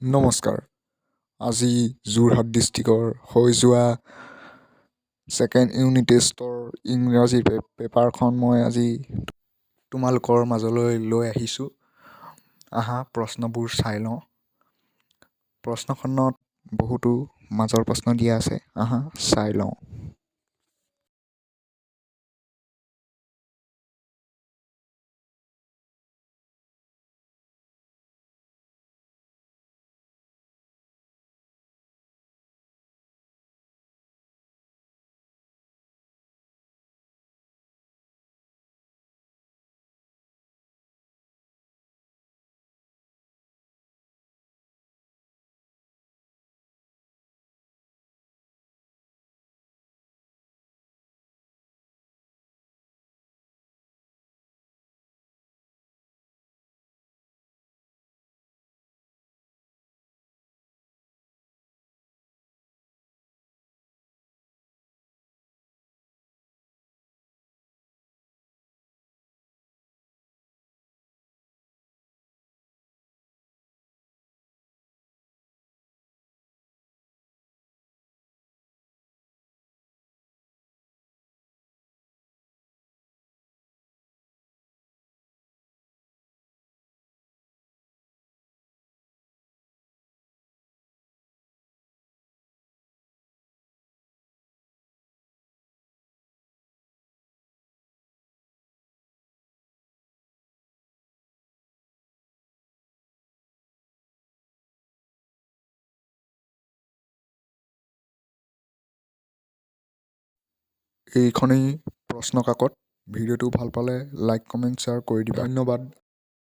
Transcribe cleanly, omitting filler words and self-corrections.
নমস্কাৰ। আজি যোৰহাট ডিষ্ট্ৰিক্টৰ হৈ যোৱা ছেকেণ্ড ইউনিট টেষ্টৰ ইংৰাজী পেপাৰখন মই আজি তোমালোকৰ মাজলৈ লৈ আহিছোঁ। আহা প্ৰশ্নবোৰ চাই লওঁ। প্ৰশ্নখনত বহুতো মাজৰ প্ৰশ্ন দিয়া আছে। আহা চাই লওঁ। এইখনেই প্ৰশ্ন কাকত। ভিডিঅ'টো ভাল পালে লাইক, কমেণ্ট, শ্বেয়াৰ কৰি দিবা। ধন্যবাদ।